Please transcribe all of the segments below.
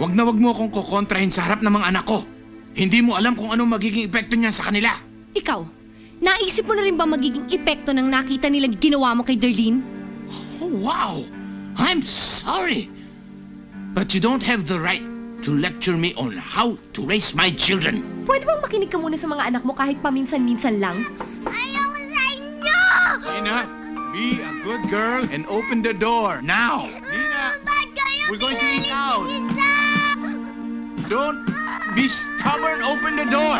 Wag na wag mo akong kukontrahin sa harap ng mga anak ko. Hindi mo alam kung anong magiging epekto niyan sa kanila. Ikaw, naisip mo na rin ba magiging epekto ng nakita nilang ginawa mo kay Darlene? Oh, wow! I'm sorry. But you don't have the right to lecture me on how to raise my children. Pwede bang makinig ka muna sa mga anak mo kahit paminsan-minsan lang? Ayoko sa inyo! Nina, be a good girl and open the door now. Nina, Ba't kayo we're going to eat out. pinag-isa? Don't be stubborn. Open the door.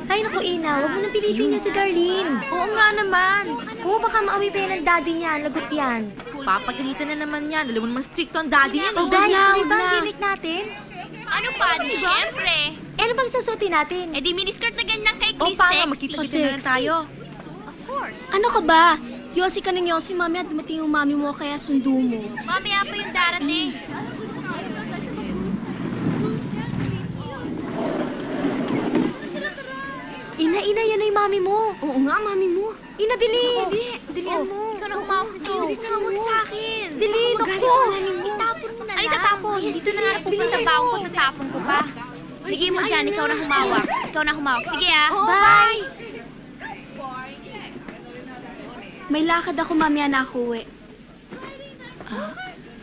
Ay, naku, Ina. Huwag mo nang pilitin si Darlene. Oo nga naman. Oo, baka maawi pa yan ng daddy niya. Lagot yan. Papagalitan na naman yan. Alam mo naman strict ang daddy niya. Oh, guys, ano ba ang gimmick natin? Ano pa? Di syempre. Eh, ano bang susuotin natin? Eh di miniskirt na ganyan kay O Chris paano? sexy. Magkita-kita na lang tayo. Of course. Ano ka ba? Yosi ka ng yosi, mami, at dumating yung mami mo, kaya sundo mo. Mamaya pa yung darating. Ina, yan na yung mami mo. Oo nga, mami mo. Ina, bilis. Dilihan mo. Ikaw na humawak dito. Bilis na huwag sa akin. Dili, Dili, naku. Itapon mo na Ay, tatapon. Dito na nga napupunta sa baong ko. Tatapon ko pa. Bigay mo dyan. Ikaw na humawak. Ikaw na humawak. Sige ah. Bye! May lakad ako mamaya na ako eh.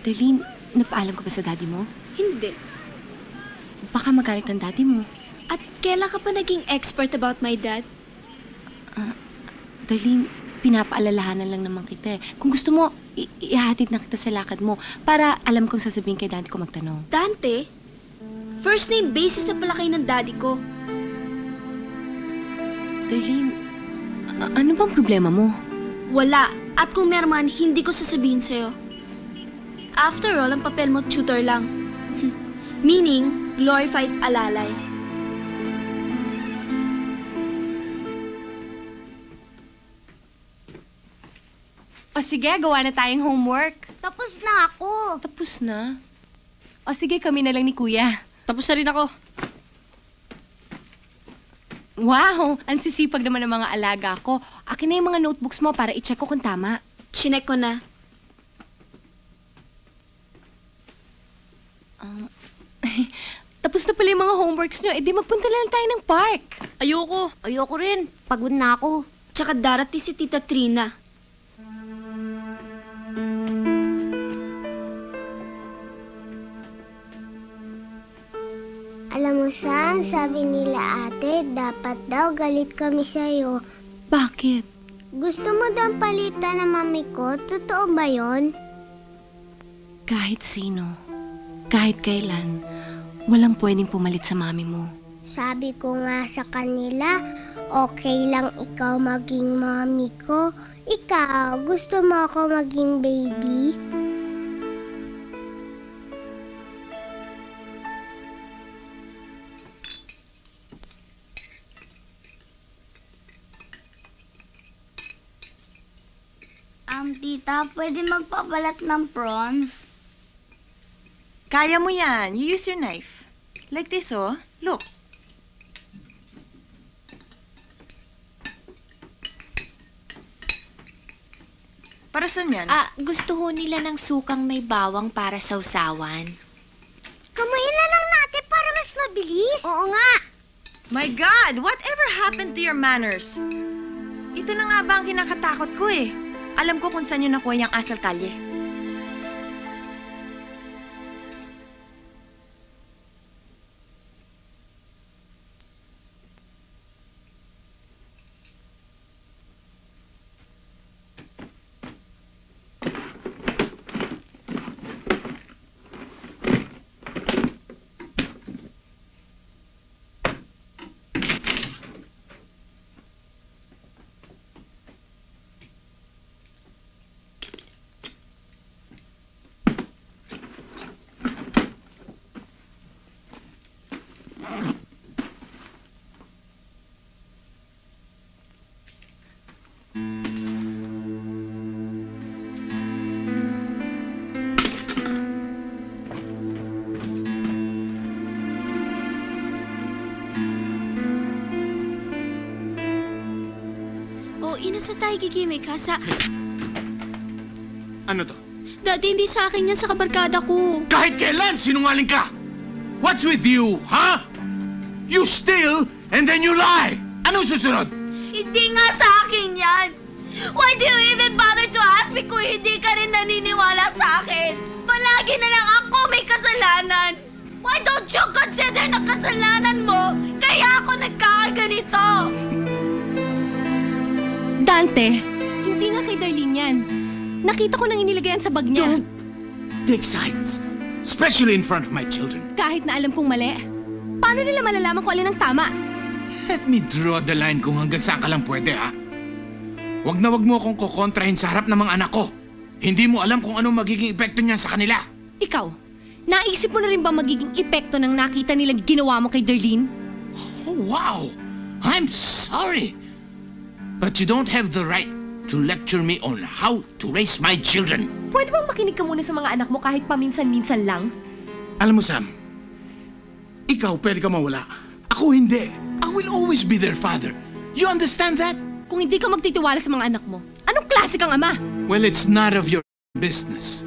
Darlene, nagpaalam ka ba sa daddy mo? Hindi. Baka magalit ang daddy mo. At kailan ka pa naging expert about my dad? Darlene, pinapaalalahanan lang naman kita eh. Kung gusto mo, ihahatid na kita sa lakad mo para alam kong sasabihin kay daddy ko magtanong. Dante? First name basis na pala kayo ng daddy ko. Darlene, ano bang problema mo? Wala. At kung meron man, hindi ko sasabihin sa'yo. After all, ang papel mo tutor lang. Meaning, glorified alalay. O sige, gawa na tayong homework. Tapos na ako. Tapos na. O sige, kami na lang ni Kuya. Tapos na rin ako. Wow, ang sisipag naman ng mga alaga ko. Akin na yung mga notebooks mo para i-check ko kung tama. Chinek ko na. Tapos na pala yung mga homeworks nyo. Eh di magpunta lang tayo ng park. Ayoko. Ayoko rin. Pagod na ako. Tsaka darating si Tita Trina. Alam mo, San, sabi nila ate, dapat daw galit kami sa'yo. Bakit? Gusto mo daw palitan ng mami ko? Totoo ba yon? Kahit sino, kahit kailan, walang pwedeng pumalit sa mami mo. Sabi ko nga sa kanila, okay lang ikaw maging mami ko. Ikaw, gusto mo ako maging baby? Tita, pwede magpabalat ng prawns? Kaya mo yan. You use your knife. Like this, oh. Look. Para saan yan? Gusto ho nila ng sukang may bawang para sausawan. Kamayin na lang natin para mas mabilis. Oo nga. My God! Whatever happened to your manners? Ito na nga ba ang kinakatakot ko eh. Alam ko kung saan yun nakuha yung asal kalye. inasa tayo gigimik ha sa... Ano to? Daddy, hindi sa akin yan, sa kabarkada ko. Kahit kailan, sinungaling ka! What's with you, huh? You steal and then you lie! Anong susunod? Hindi nga sa akin yan! Why do you even bother to ask me kung hindi ka rin naniniwala sa akin? Palagi na lang ako may kasalanan! Why don't you consider na kasalanan mo? Kaya ako nagkakaganito! Dante, hindi nga kay Darlene yan. Nakita ko nang inilagay yan sa bag niya. Don't take sides. Especially in front of my children. Kahit na alam kong mali. Paano nila malalaman kung alin ang tama? Let me draw the line kung hanggang saan ka lang pwede, ha? Wag na wag mo akong kukontrahin sa harap ng mga anak ko. Hindi mo alam kung anong magiging epekto niyan sa kanila. Ikaw, naisip mo na rin ba magiging epekto ng nakita nila ginawa mo kay Darlene? Oh, wow! I'm sorry. But you don't have the right to lecture me on how to raise my children. Pwede bang makinig ka muna sa mga anak mo kahit paminsan-minsan lang? Alam mo, Sam, ikaw pwede ka mawala. Ako hindi. I will always be their father. You understand that? Kung hindi ka magtitiwala sa mga anak mo, anong klase kang ama? Well, it's none of your business.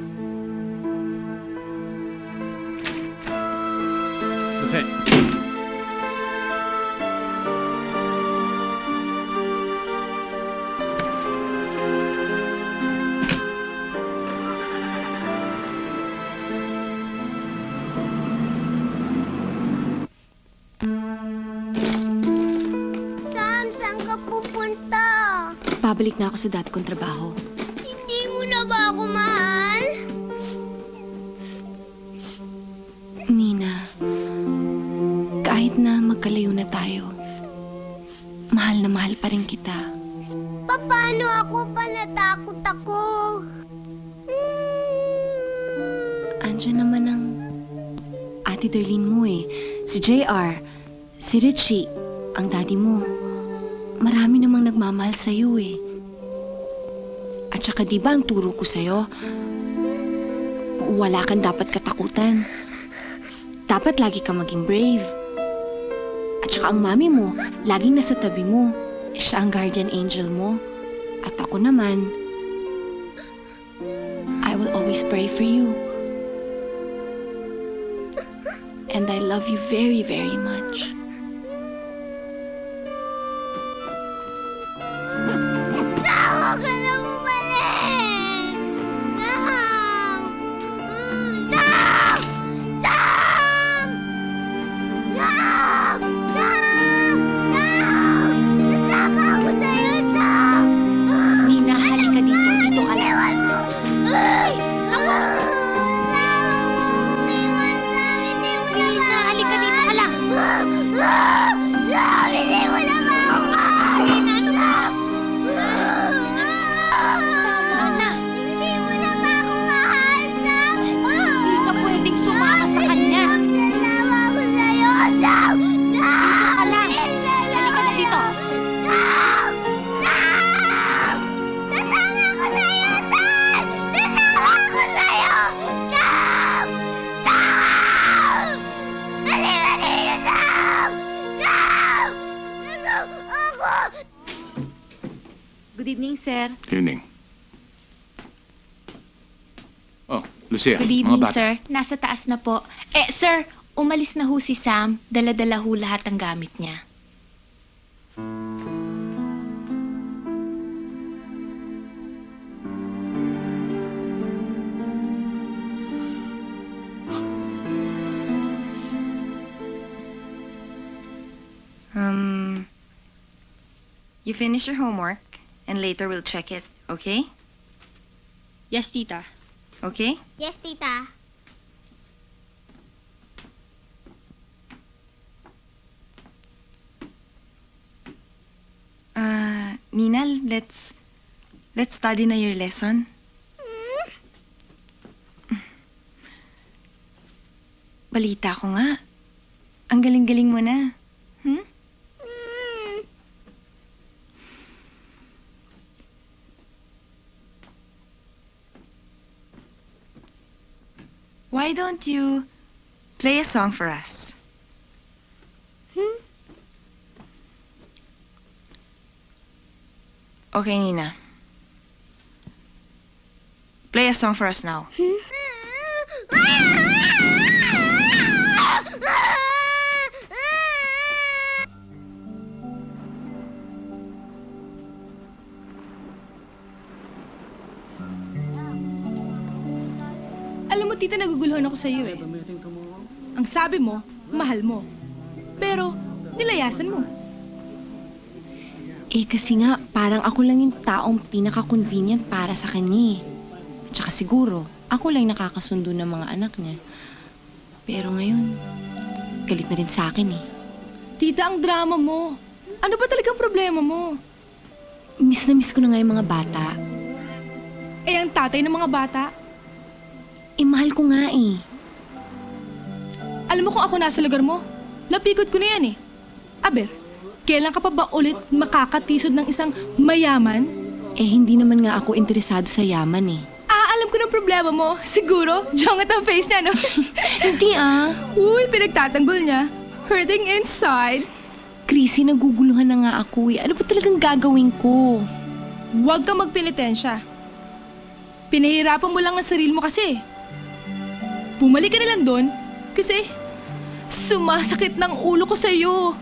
Susi. Sam, saan ka pupunta? Babalik na ako sa dati kong trabaho. Hindi mo na ba ako mahal? Nina, kahit na magkalayo na tayo, mahal na mahal pa rin kita. Paano ako pa natakot ako? Andiyan naman ang Ate Darlene mo eh. Si JR, si Richie, ang daddy mo. Marami namang nagmamahal sa'yo eh. At saka di ba ang turo ko sa'yo, wala kang dapat katakutan. Dapat lagi kang maging brave. At saka ang mami mo, laging nasa tabi mo. Siya ang guardian angel mo. At ako naman, I will always pray for you. And I love you very, very much. Huwag ka na umalis! Sam! Sam! Sam! Sam! Sam! Sam! Nasama ako sa'yo, Sam! Nina, halika dito. Dito ka lang. Iwan mo! Ay! Ako! Sam! Huwag iwan, Sam! Hindi mo na Nina, halika dito ka lang. Sam! Hindi mo na ba ako mahal? Nina, ano ba? Tama na. Hindi mo na ba ako mahal, Sam? Hindi ka pwedeng sumama sa kanya. Sasama ako sa'yo, Sam! Sam! lang. Halika na dito. Sam! Sam! Sasama ako sa'yo, Sam! Sasama ako sa'yo! Sam! Sam! Halika dito, Sam! Sam! Sasama ako! Good evening, sir. Evening. Oh, Lucia, Good mga evening, bata. sir. Nasa taas na po. Sir, umalis na ho si Sam. Dala-dala ho lahat ang gamit niya. You finish your homework, and later we'll check it, okay? Yes, tita. Okay? Yes, tita. Nina, let's study na your lesson. Balita ko nga. Ang galing-galing mo na. Why don't you play a song for us? Okay, Nina. Play a song for us now. Alam mo, tita, naguguluhan ako sa iyo eh. Ang sabi mo, mahal mo. Pero, nilayasan mo. Eh kasi nga, parang ako lang yung taong pinaka-convenient para sa kanya eh. Tsaka siguro, ako lang nakakasundo ng mga anak niya. Pero ngayon, galit na rin sa akin eh. Tita, ang drama mo. Ano ba talagang problema mo? Miss na miss ko na nga yung mga bata. Eh, ang tatay ng mga bata. Eh, mahal ko nga eh. Alam mo kung ako nasa lugar mo, napikot ko na yan eh. Aber, kailan ka pa ba ulit makakatisod ng isang mayaman? Eh, hindi naman nga ako interesado sa yaman eh. Alam ko ng problema mo. Siguro, jongat ang face niya, no? Hindi ah. Uy, pinagtatanggol niya. Hurting inside. Chrissy, naguguluhan na nga ako eh. Ano ba talagang gagawin ko? Huwag kang magpenitensya. Pinahirapan mo lang ang sarili mo kasi. Bumalik ka na lang doon kasi sumasakit ng ulo ko sa'yo.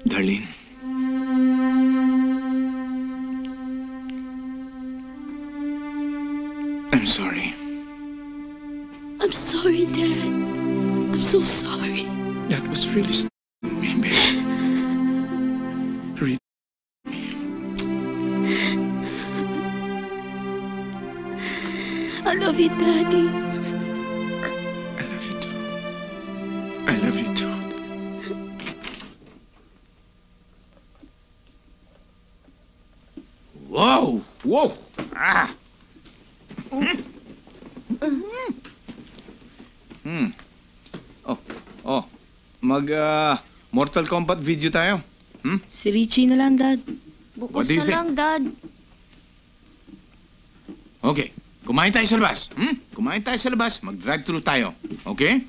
Darlene. I'm sorry. I'm sorry, Dad. I'm so sorry. That was really baby. Really. I love you, Daddy. I love you too. I love you too. Wow! Whoa! Ah! Oh. Mortal Kombat video tayo. Si Richie na lang, Dad. What do you think? Dad. Okay. Kumain tayo sa labas. Kumain tayo sa labas. Mag-drive-thru tayo. Okay?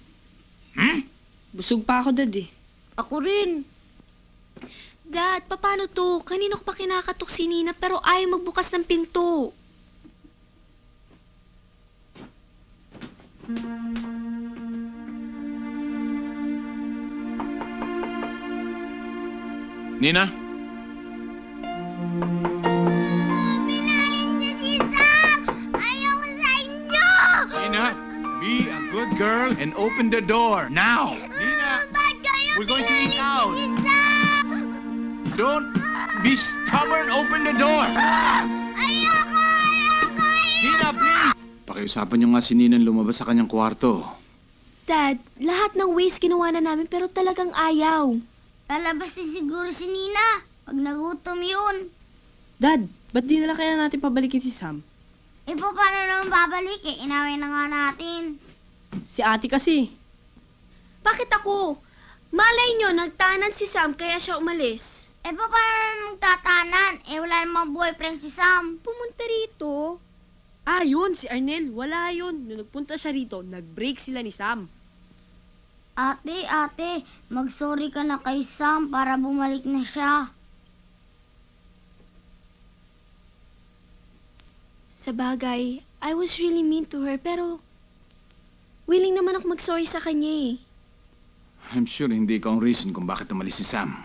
Busog pa ako, Dad eh. Ako rin. Dad, paano to? Kanino ko pa kinakatok si Nina pero ayaw magbukas ng pinto. Nina? Pinahin niyo si Sam! Ayoko sa inyo! Nina, be a good girl and open the door. Now! Nina, Ba't kayo we're going to eat pinahin out. si Sam? Don't be stubborn. Open the door. Ayoko! Nina, please! Pakiusapan niyo nga si Nina lumabas sa kanyang kwarto. Dad, lahat ng ways ginawa na namin pero talagang ayaw. Lalabas din siguro si Nina. Pag nagutom yun. Dad, ba't di na lang kaya natin pabalikin si Sam? Eh, paano naman babalik eh? Inaway na nga natin. Si ate kasi. Bakit ako? Malay nyo, nagtanan si Sam kaya siya umalis. Eh, paano naman magtatanan? Eh, wala namang boyfriend si Sam. Pumunta rito. Ah, yun, si Arnel. Wala yun. Nung nagpunta siya rito, nag-break sila ni Sam. Ate, mag-sorry ka na kay Sam para bumalik na siya. Sa bagay, I was really mean to her pero willing naman ako mag-sorry sa kanya eh. I'm sure hindi ikaw ang reason kung bakit umalis si Sam.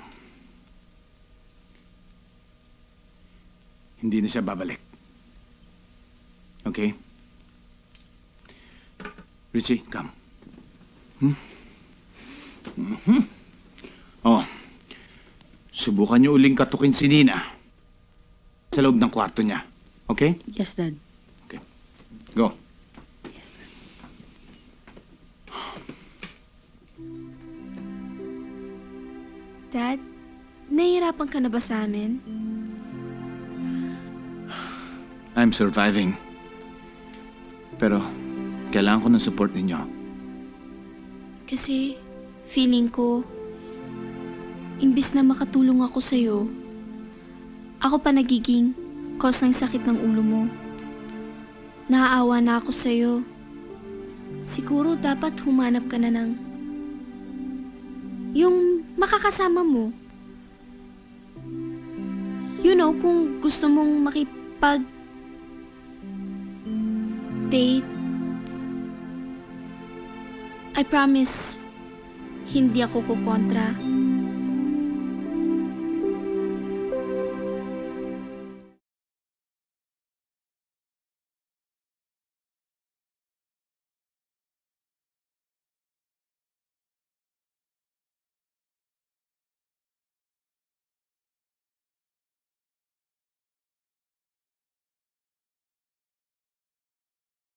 Hindi na siya babalik. Okay? Richie, come. Oh, subukan niyo uling katukin si Nina sa loob ng kwarto niya. Okay? Yes, Dad. Okay. Go. Dad, nahihirapan ka na ba sa amin? I'm surviving. Pero, kailangan ko ng support ninyo. Kasi, feeling ko, imbis na makatulong ako sa'yo, ako pa nagiging cause ng sakit ng ulo mo. Naaawa na ako sa'yo. Siguro dapat humanap ka na ng yung makakasama mo. You know, kung gusto mong makipag-date, I promise, hindi ako kukontra.